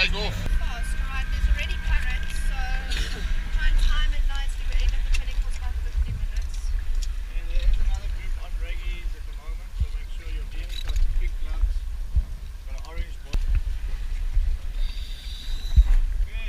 take off. Fast, right? There's already current, so try and time it nicely. We end up at 20 calls about 50 minutes. And there is another group on reggies at the moment, so make sure your deer's got pink gloves, got an orange book. Okay.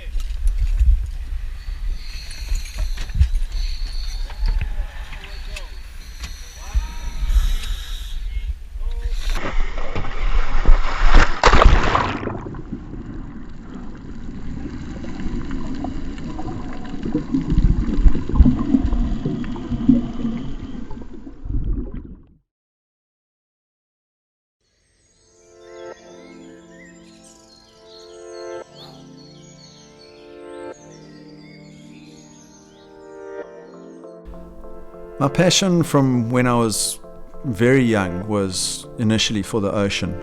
My passion from when I was very young was initially for the ocean.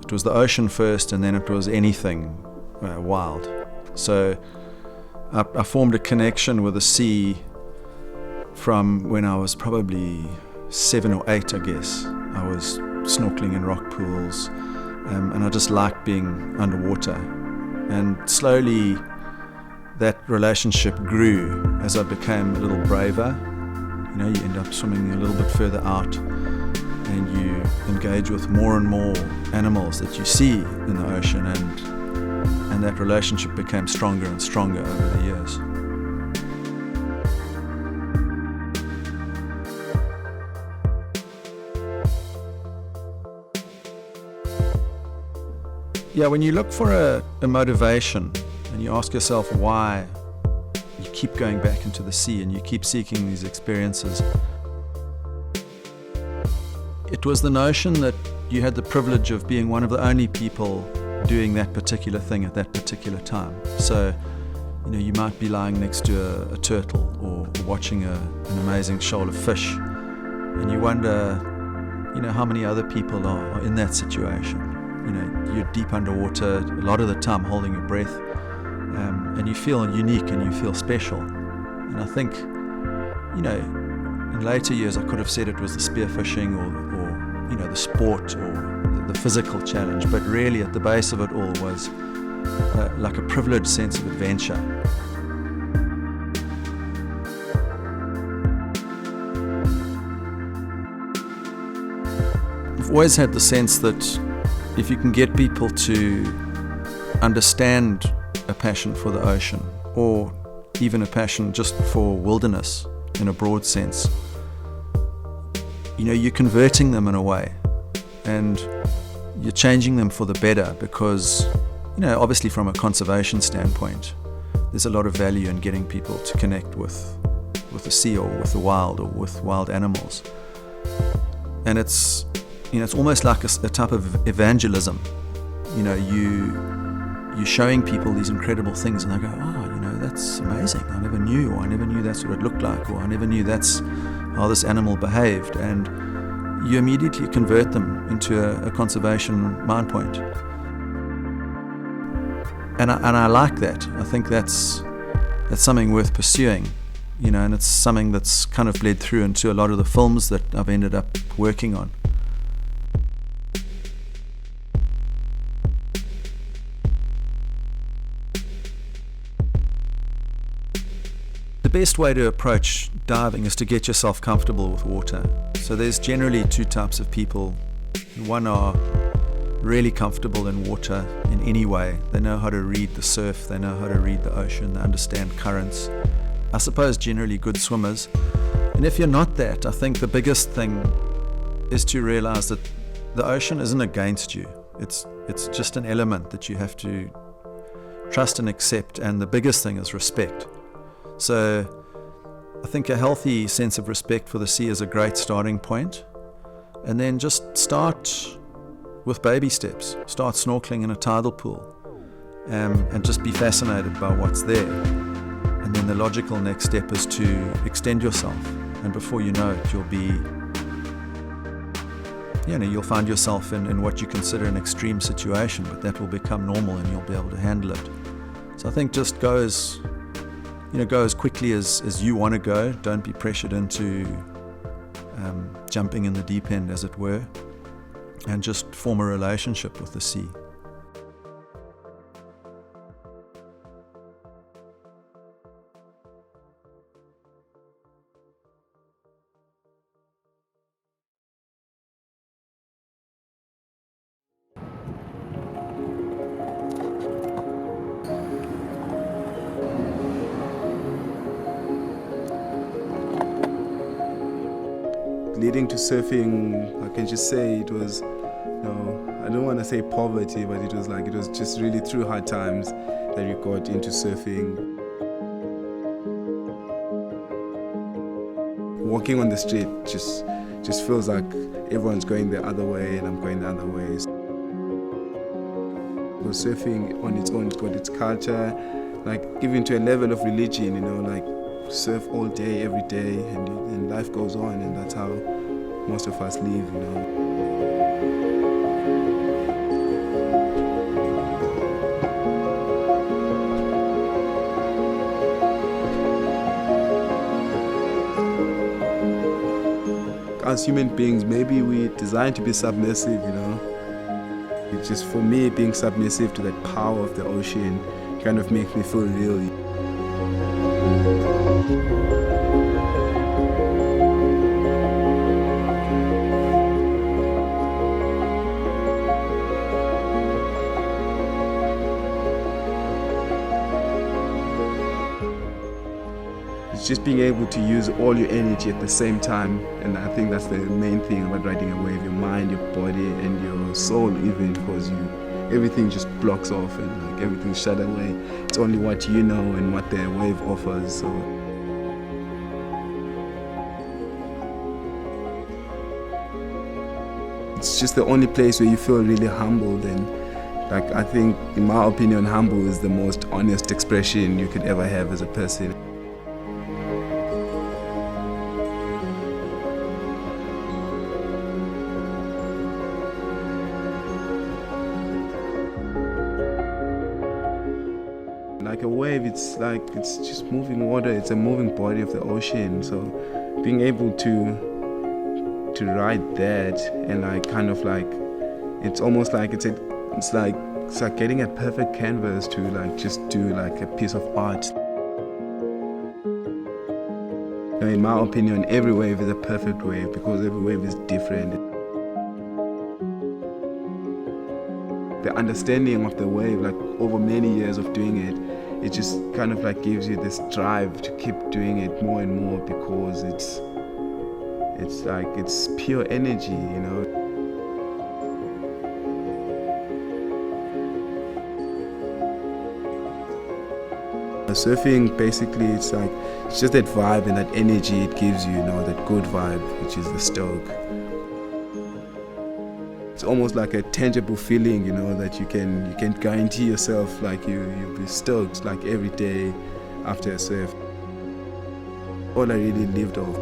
It was the ocean first, and then it was anything wild. So I formed a connection with the sea from when I was probably 7 or 8, I guess. I was snorkeling in rock pools, and I just liked being underwater. And slowly that relationship grew as I became a little braver. You know, you end up swimming a little bit further out, and you engage with more and more animals that you see in the ocean, and that relationship became stronger and stronger over the years. Yeah, when you look for a motivation and you ask yourself why you keep going back into the sea and you keep seeking these experiences, it was the notion that you had the privilege of being one of the only people doing that particular thing at that particular time. So, you know, you might be lying next to a turtle or watching an amazing shoal of fish, and you wonder, you know, how many other people are in that situation. You know, you're deep underwater a lot of the time, holding your breath, and you feel unique and you feel special. And I think, you know, in later years I could have said it was the spearfishing or you know, the sport or the physical challenge, but really at the base of it all was like a privileged sense of adventure. I've always had the sense that if you can get people to understand a passion for the ocean, or even a passion just for wilderness in a broad sense, you know, you're converting them in a way, and you're changing them for the better, because, you know, obviously from a conservation standpoint, there's a lot of value in getting people to connect with the sea or with the wild or with wild animals. And it's, you know, it's almost like a type of evangelism. You know, you're showing people these incredible things, and they go, oh, you know, that's amazing. I never knew, or I never knew that's what it looked like, or I never knew that's how this animal behaved. And you immediately convert them into a conservation mind point. And I like that. I think that's something worth pursuing, you know, and it's something that's kind of bled through into a lot of the films that I've ended up working on. The best way to approach diving is to get yourself comfortable with water. So there's generally two types of people. One are really comfortable in water in any way. They know how to read the surf, they know how to read the ocean, they understand currents. I suppose generally good swimmers. And if you're not that, I think the biggest thing is to realize that the ocean isn't against you. It's just an element that you have to trust and accept, and the biggest thing is respect. So I think a healthy sense of respect for the sea is a great starting point. And then just start with baby steps. Start snorkeling in a tidal pool, and just be fascinated by what's there. And then the logical next step is to extend yourself. And before you know it, you'll find yourself in what you consider an extreme situation, but that will become normal and you'll be able to handle it. So I think just go as quickly as you want to go. Don't be pressured into jumping in the deep end, as it were, and just form a relationship with the sea. leading to surfing, I can just say it was, I don't want to say poverty, but it was just really through hard times that we got into surfing. Walking on the street just feels like everyone's going the other way and I'm going the other way. So surfing on its own, it's got its culture, like even to a level of religion, like surf all day, every day, and life goes on, and that's how most of us live. As human beings, maybe we're designed to be submissive, It's just, for me, being submissive to that power of the ocean kind of makes me feel real. It's just being able to use all your energy at the same time, and I think that's the main thing about riding a wave: your mind, your body, and your soul, even, because everything just blocks off and like everything's shut away. It's only what you know and what the wave offers. So it's just the only place where you feel really humbled, and like, I think, in my opinion, humble is the most honest expression you could ever have as a person. Like a wave, it's just moving water. It's a moving body of the ocean. So being able to ride that, and it's almost like it's like getting a perfect canvas to just do a piece of art. In my opinion, every wave is a perfect wave because every wave is different. The understanding of the wave, over many years of doing it, it just kind of gives you this drive to keep doing it more and more, because it's pure energy, Surfing, basically, it's just that vibe and that energy it gives you, that good vibe, which is the stoke. It's almost like a tangible feeling, that you can guarantee yourself you'll be stoked every day after a surf. All I really lived off.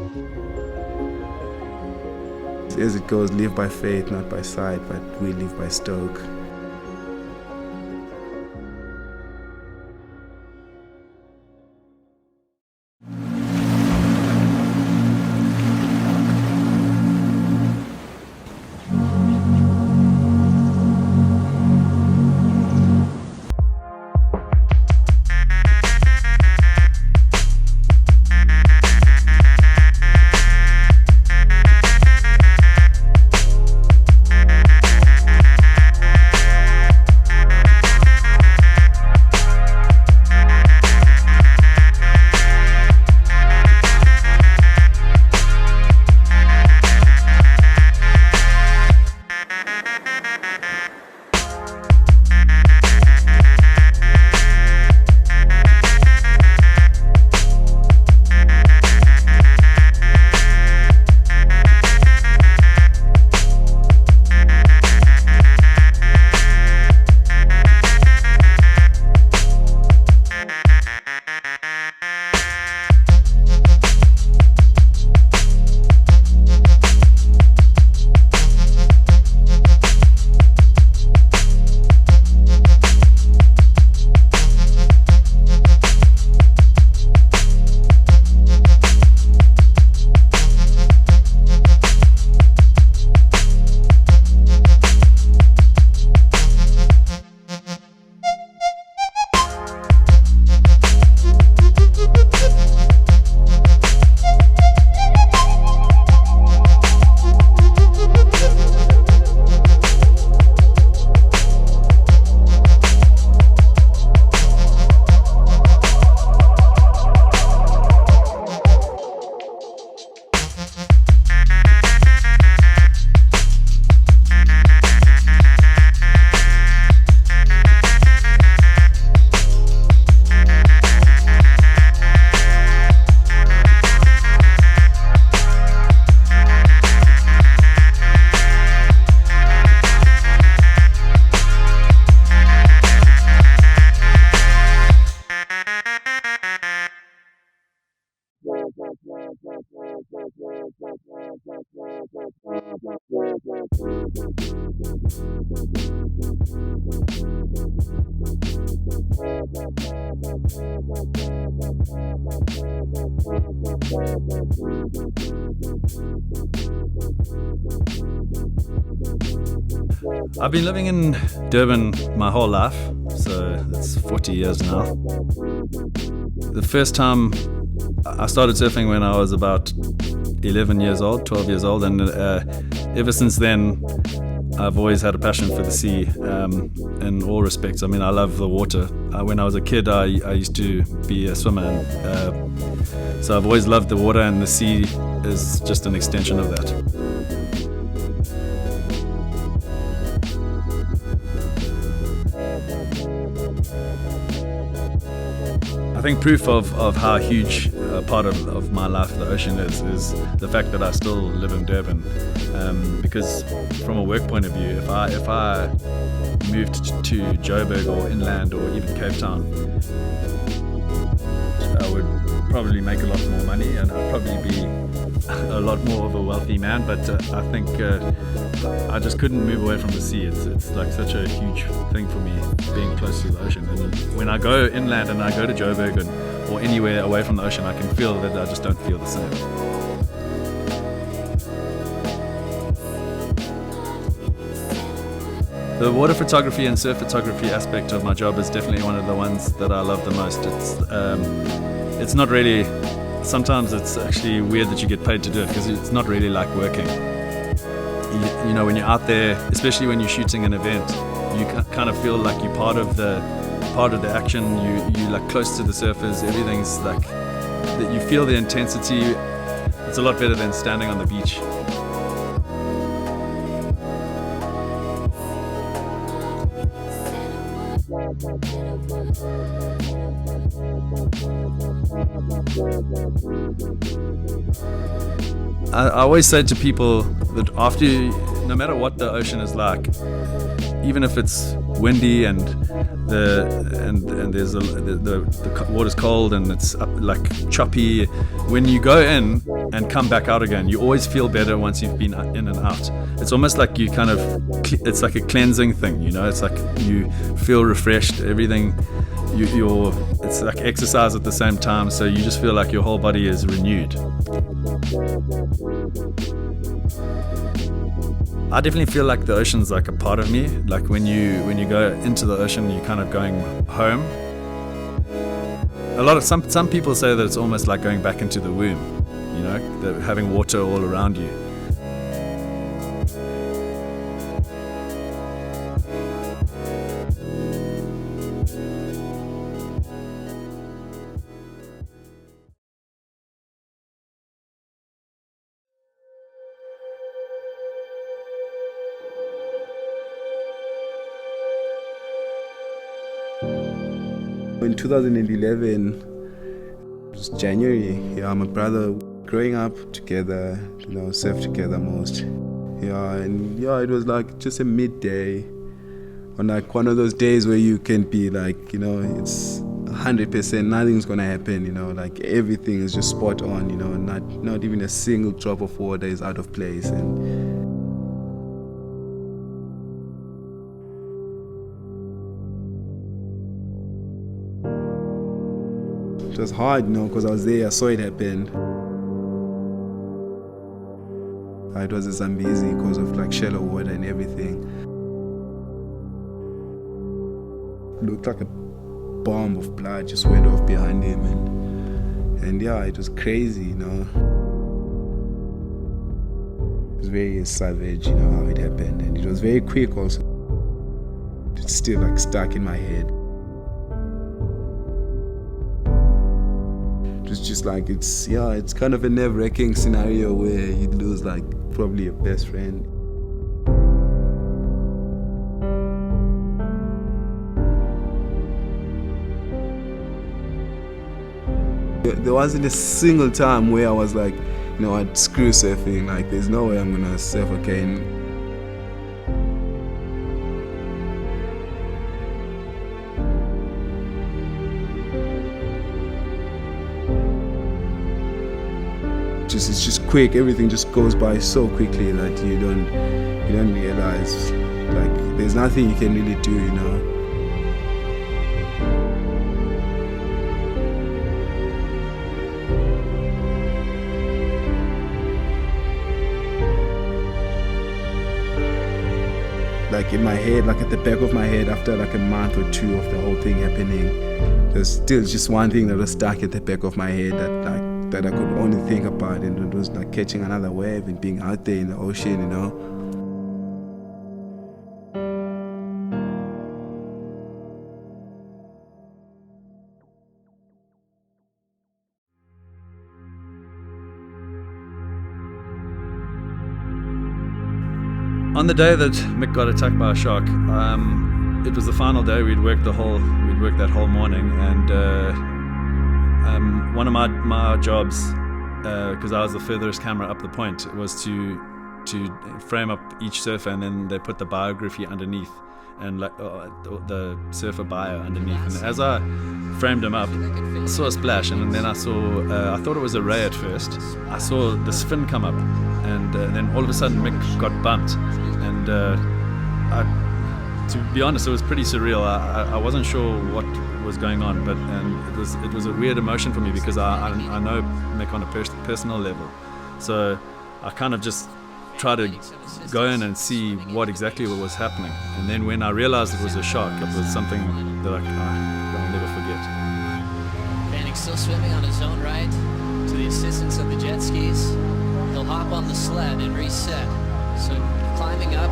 As it goes, live by faith, not by sight, but we live by stoke. I've been living in Durban my whole life, so that's 40 years now. The first time I started surfing when I was about 11 years old, 12 years old, and ever since then I've always had a passion for the sea in all respects. I mean, I love the water. When I was a kid, I used to be a swimmer, and, so I've always loved the water, and the sea is just an extension of that. I think proof of how huge a part of my life the ocean is the fact that I still live in Durban. Because from a work point of view, if I moved to Joburg or inland or even Cape Town, I would probably make a lot more money and I'd probably be a lot more of a wealthy man, but I think I just couldn't move away from the sea. It's like such a huge thing for me, being close to the ocean. And when I go inland and I go to Joburg or anywhere away from the ocean, I can feel that I just don't feel the same. The water photography and surf photography aspect of my job is definitely one of the ones that I love the most. It's not really, sometimes it's actually weird that you get paid to do it because it's not really like working. You know, when you're out there, especially when you're shooting an event, you kind of feel like you're part of the action. You like close to the surfers. Everything's like that. You feel the intensity. It's a lot better than standing on the beach. I always say to people that no matter what the ocean is like, even if it's windy and there's the water's cold and it's like choppy, when you go in and come back out again, you always feel better once you've been in and out. It's almost like you kind of, it's like a cleansing thing, you know. It's like you feel refreshed. Everything, it's like exercise at the same time. So you just feel like your whole body is renewed. I definitely feel like the ocean's like a part of me. Like when you go into the ocean, you're kind of going home. Some people say that it's almost like going back into the womb, you know, having water all around you. In 2011, it was January, my brother, growing up together, surfed together most. It was like just a midday, on like one of those days where you can be like, it's 100%, nothing's gonna happen, like everything is just spot on, not even a single drop of water is out of place. And it was hard, because I was there, I saw it happen. It was a Zambezi because of like shallow water and everything. It looked like a bomb of blood just went off behind him, and it was crazy, It was very savage, how it happened, and it was very quick also. It's still like stuck in my head. It's just like, it's kind of a nerve-wracking scenario where you lose like probably your best friend. There wasn't a single time where I was like, I'd screw surfing, like there's no way I'm gonna surf again. It's just quick, everything just goes by so quickly that you don't realize, like there's nothing you can really do, like in my head, like at the back of my head, after like a month or two of the whole thing happening, there's still just one thing that was stuck at the back of my head that I could only think about, and it was like catching another wave and being out there in the ocean, you know. On the day that Mick got attacked by a shark, it was the final day. We'd worked that whole morning, and one of my jobs, because I was the furthest camera up the point, was to frame up each surfer, and then they put the biography underneath, and like the surfer bio underneath. And as I framed him up, I saw a splash, and then I thought it was a ray at first. I saw this fin come up, and then all of a sudden Mick got bumped, and to be honest, it was pretty surreal. I wasn't sure what was going on, but it was a weird emotion for me, because I know Mick on a personal level, so I kind of just try to go in and see what exactly was happening. And then when I realized it was a shark, it was something that I'll never forget. Fanning's still swimming on his own right, to the assistance of the jet skis. He'll hop on the sled and reset. So climbing up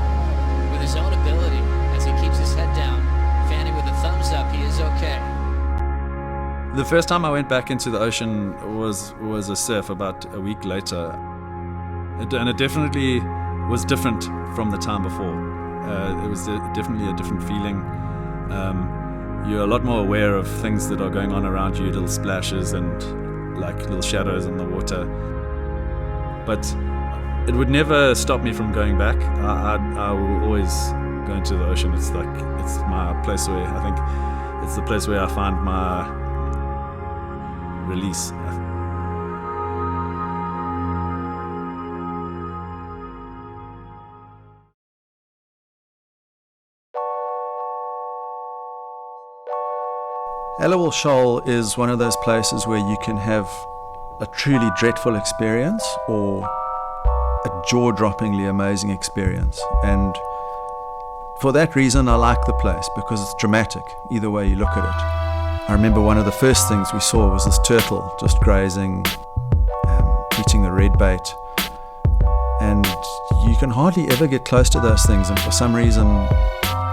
with his own ability as he keeps his head down. Fanning with a thumbs up, he is okay. The first time I went back into the ocean was a surf about a week later. And it definitely was different from the time before. It was definitely a different feeling. You're a lot more aware of things that are going on around you, little splashes and like little shadows in the water. But it would never stop me from going back. I will always go into the ocean. It's my place where I think it's the place where I find my release. Aliwal Shoal is one of those places where you can have a truly dreadful experience or a jaw-droppingly amazing experience. And for that reason, I like the place, because it's dramatic, either way you look at it. I remember one of the first things we saw was this turtle just grazing, eating the red bait. And you can hardly ever get close to those things, and for some reason,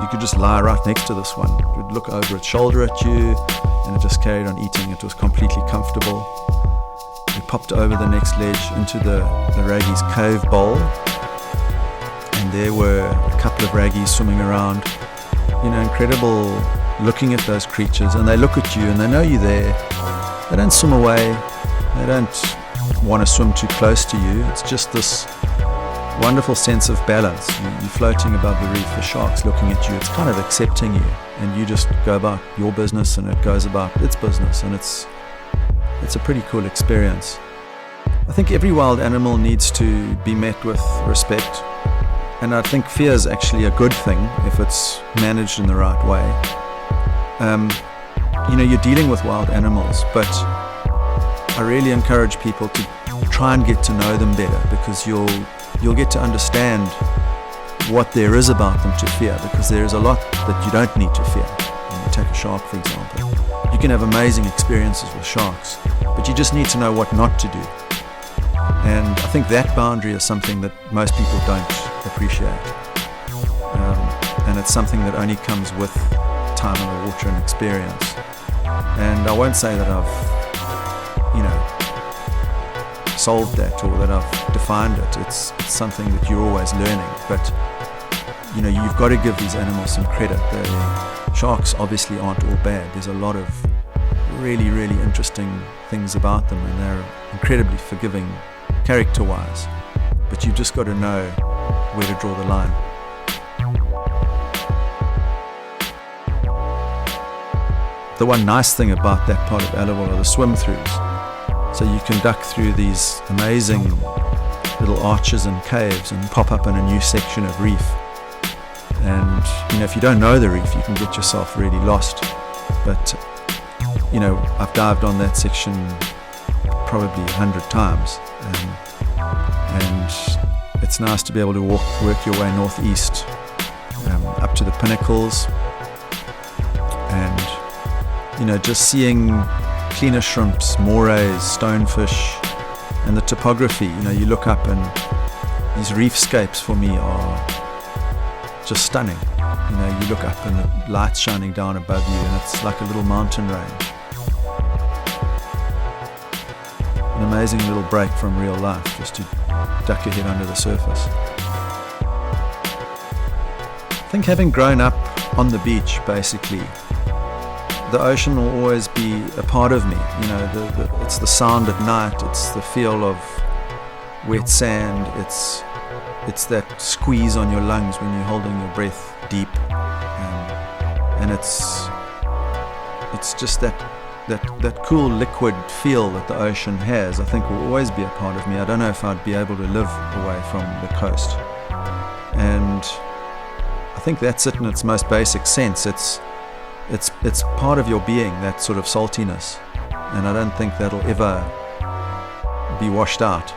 you could just lie right next to this one. It would look over its shoulder at you, and it just carried on eating. It was completely comfortable. We popped over the next ledge into the raggies cave bowl, and there were a couple of raggies swimming around. You know, incredible looking at those creatures, and they look at you and they know you're there. They don't swim away. They don't want to swim too close to you. It's just this wonderful sense of balance. You're floating above the reef, the shark's looking at you, it's kind of accepting you, and you just go about your business and it goes about its business, and it's a pretty cool experience. I think every wild animal needs to be met with respect, and I think fear is actually a good thing if it's managed in the right way. You're dealing with wild animals, but I really encourage people to try and get to know them better, because you'll get to understand what there is about them to fear, because there is a lot that you don't need to fear. When you take a shark, for example, you can have amazing experiences with sharks, but you just need to know what not to do. And I think that boundary is something that most people don't appreciate. And it's something that only comes with time in the water and experience. And I won't say that I've solved that or that I've defined it. It's something that you're always learning, but you've got to give these animals some credit. Sharks obviously aren't all bad. There's a lot of really, really interesting things about them, and they're incredibly forgiving character-wise, but you've just got to know where to draw the line. The one nice thing about that part of Aliwal are the swim-throughs. So you can duck through these amazing little arches and caves and pop up in a new section of reef. And if you don't know the reef, you can get yourself really lost. But I've dived on that section probably 100 times, and it's nice to be able to work your way northeast up to the pinnacles, and just seeing cleaner shrimps, morays, stonefish, and the topography. You look up and these reefscapes for me are just stunning. You look up and the light's shining down above you, and it's like a little mountain range. An amazing little break from real life, just to duck your head under the surface. I think having grown up on the beach, basically, the ocean will always be a part of me. It's the sound at night, it's the feel of wet sand, it's that squeeze on your lungs when you're holding your breath deep, and it's just that cool liquid feel that the ocean has. I think will always be a part of me. I don't know if I'd be able to live away from the coast, and I think that's it in its most basic sense. It's part of your being, that sort of saltiness, and I don't think that'll ever be washed out.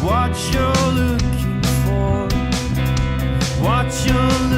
What you're looking for, what you're